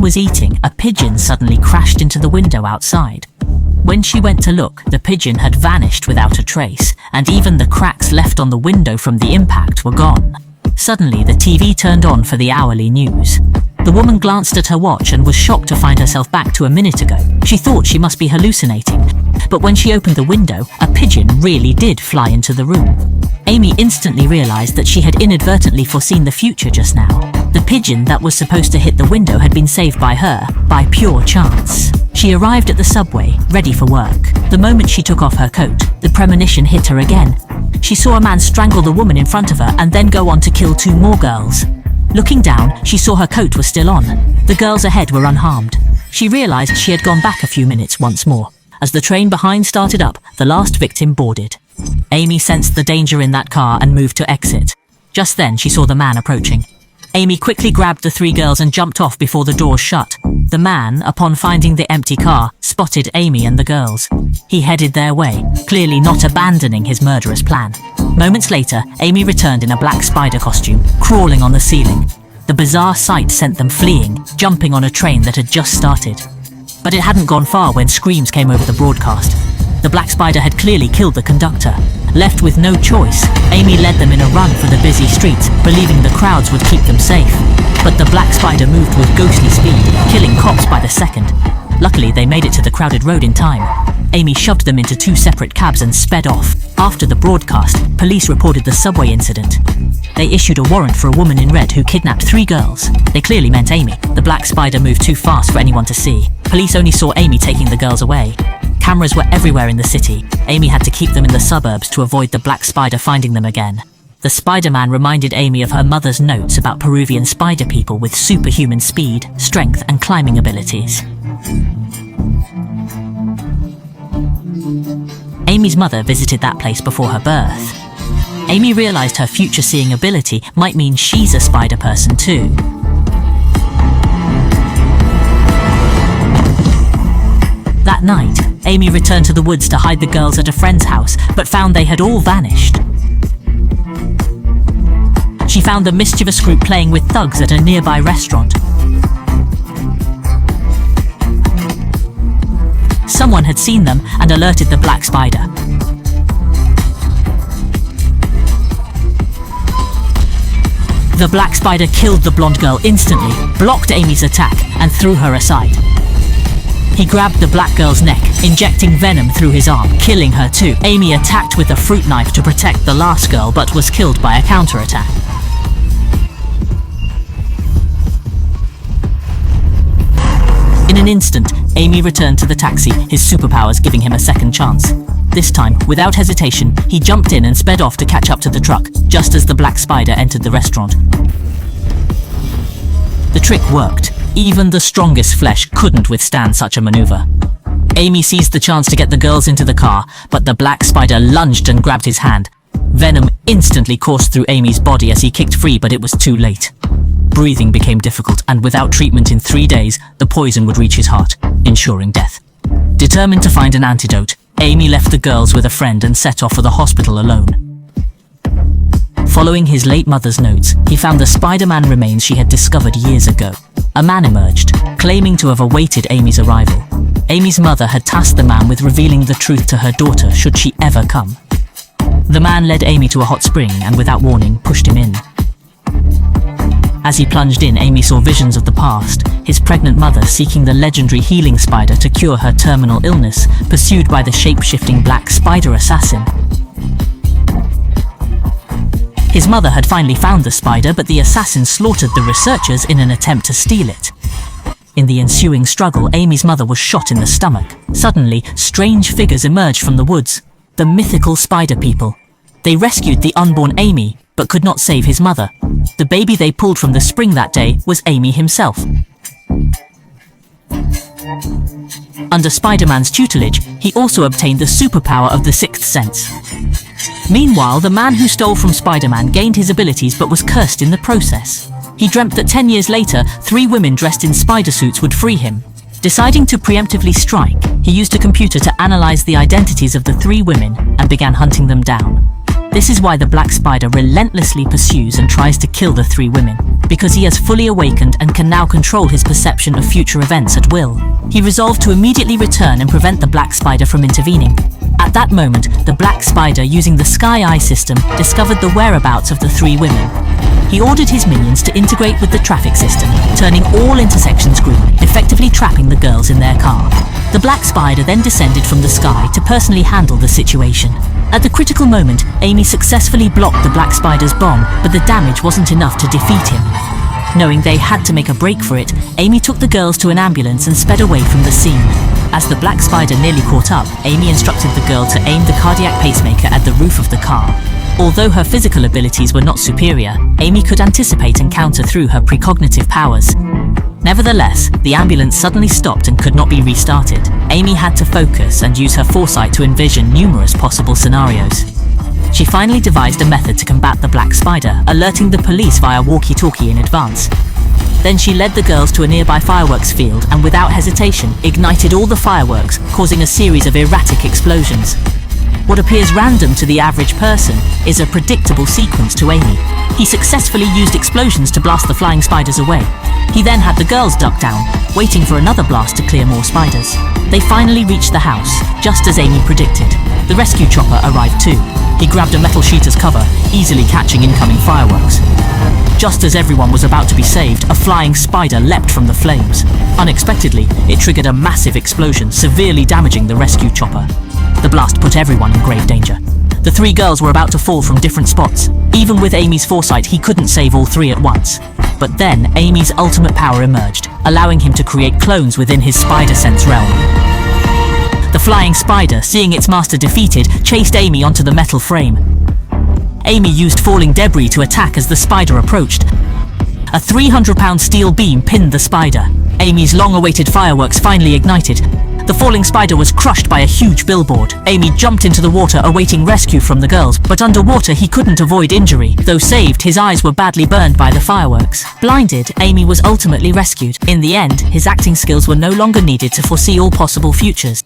woman was eating, a pigeon suddenly crashed into the window outside. When she went to look, the pigeon had vanished without a trace, and even the cracks left on the window from the impact were gone. Suddenly, the TV turned on for the hourly news. The woman glanced at her watch and was shocked to find herself back to a minute ago. She thought she must be hallucinating, but when she opened the window, a pigeon really did fly into the room. Amy instantly realized that she had inadvertently foreseen the future just now. The pigeon that was supposed to hit the window had been saved by her, by pure chance. She arrived at the subway, ready for work. The moment she took off her coat, the premonition hit her again. She saw a man strangle the woman in front of her and then go on to kill 2 more girls. Looking down, she saw her coat was still on. The girls ahead were unharmed. She realized she had gone back a few minutes once more. As the train behind started up, the last victim boarded. Amy sensed the danger in that car and moved to exit. Just then, she saw the man approaching. Amy quickly grabbed the 3 girls and jumped off before the doors shut. The man, upon finding the empty car, spotted Amy and the girls. He headed their way, clearly not abandoning his murderous plan. Moments later, Amy returned in a black spider costume, crawling on the ceiling. The bizarre sight sent them fleeing, jumping on a train that had just started. But it hadn't gone far when screams came over the broadcast. The black spider had clearly killed the conductor. Left with no choice, Amy led them in a run for the busy streets, believing the crowds would keep them safe. But the black spider moved with ghostly speed, killing cops by the second. Luckily, they made it to the crowded road in time. Amy shoved them into 2 separate cabs and sped off. After the broadcast, police reported the subway incident. They issued a warrant for a woman in red who kidnapped 3 girls. They clearly meant Amy. The black spider moved too fast for anyone to see. Police only saw Amy taking the girls away. Cameras were everywhere in the city. Amy had to keep them in the suburbs to avoid the black spider finding them again. The Spider-Man reminded Amy of her mother's notes about Peruvian spider people with superhuman speed, strength, and climbing abilities. Amy's mother visited that place before her birth. Amy realized her future seeing ability might mean she's a spider person too. That night, Amy returned to the woods to hide the girls at a friend's house, but found they had all vanished. She found the mischievous group playing with thugs at a nearby restaurant. Someone had seen them and alerted the black spider. The black spider killed the blonde girl instantly, blocked Amy's attack, and threw her aside. He grabbed the black girl's neck, injecting venom through his arm, killing her too. Amy attacked with a fruit knife to protect the last girl, but was killed by a counterattack. In an instant, Amy returned to the taxi, his superpowers giving him a second chance. This time, without hesitation, he jumped in and sped off to catch up to the truck, just as the black spider entered the restaurant. The trick worked. Even the strongest flesh couldn't withstand such a maneuver. Amy seized the chance to get the girls into the car, but the black spider lunged and grabbed his hand. Venom instantly coursed through Amy's body as he kicked free, but it was too late. Breathing became difficult, and without treatment in 3 days, the poison would reach his heart, ensuring death. Determined to find an antidote, Amy left the girls with a friend and set off for the hospital alone. Following his late mother's notes, he found the Spider-Man remains she had discovered years ago. A man emerged, claiming to have awaited Amy's arrival. Amy's mother had tasked the man with revealing the truth to her daughter should she ever come. The man led Amy to a hot spring and, without warning, pushed him in. As he plunged in, Amy saw visions of the past, his pregnant mother seeking the legendary healing spider to cure her terminal illness, pursued by the shape-shifting black spider assassin. His mother had finally found the spider, but the assassin slaughtered the researchers in an attempt to steal it. In the ensuing struggle, Amy's mother was shot in the stomach. Suddenly, strange figures emerged from the woods. The mythical spider people. They rescued the unborn Amy, but could not save his mother. The baby they pulled from the spring that day was Amy himself. Under Spider-Man's tutelage, he also obtained the superpower of the sixth sense. Meanwhile, the man who stole from Spider-Man gained his abilities but was cursed in the process. He dreamt that 10 years later, 3 women dressed in spider suits would free him. Deciding to preemptively strike, he used a computer to analyze the identities of the 3 women and began hunting them down. This is why the black spider relentlessly pursues and tries to kill the three women, because he has fully awakened and can now control his perception of future events at will. He resolved to immediately return and prevent the black spider from intervening. At that moment, the black spider, using the Sky Eye system, discovered the whereabouts of the three women. He ordered his minions to integrate with the traffic system, turning all intersections green, effectively trapping the girls in their car. The black spider then descended from the sky to personally handle the situation. At the critical moment, Amy successfully blocked the black spider's bomb, but the damage wasn't enough to defeat him. Knowing they had to make a break for it, Amy took the girls to an ambulance and sped away from the scene. As the black spider nearly caught up, Amy instructed the girl to aim the cardiac pacemaker at the roof of the car. Although her physical abilities were not superior, Amy could anticipate and counter through her precognitive powers. Nevertheless, the ambulance suddenly stopped and could not be restarted. Amy had to focus and use her foresight to envision numerous possible scenarios. She finally devised a method to combat the black spider, alerting the police via walkie-talkie in advance. Then she led the girls to a nearby fireworks field and without hesitation ignited all the fireworks, causing a series of erratic explosions. What appears random to the average person is a predictable sequence to Amy. He successfully used explosions to blast the flying spiders away. He then had the girls duck down, waiting for another blast to clear more spiders. They finally reached the house, just as Amy predicted. The rescue chopper arrived too. He grabbed a metal sheet as cover, easily catching incoming fireworks. Just as everyone was about to be saved, a flying spider leapt from the flames. Unexpectedly, it triggered a massive explosion, severely damaging the rescue chopper. The blast put everyone in grave danger. The three girls were about to fall from different spots. Even with Amy's foresight, he couldn't save all three at once. But then, Amy's ultimate power emerged, allowing him to create clones within his spider sense realm. The flying spider, seeing its master defeated, chased Amy onto the metal frame. Amy used falling debris to attack as the spider approached. A 300-pound steel beam pinned the spider. Amy's long-awaited fireworks finally ignited. The falling spider was crushed by a huge billboard. Amy jumped into the water awaiting rescue from the girls, but underwater he couldn't avoid injury. Though saved, his eyes were badly burned by the fireworks. Blinded, Amy was ultimately rescued. In the end, his acting skills were no longer needed to foresee all possible futures.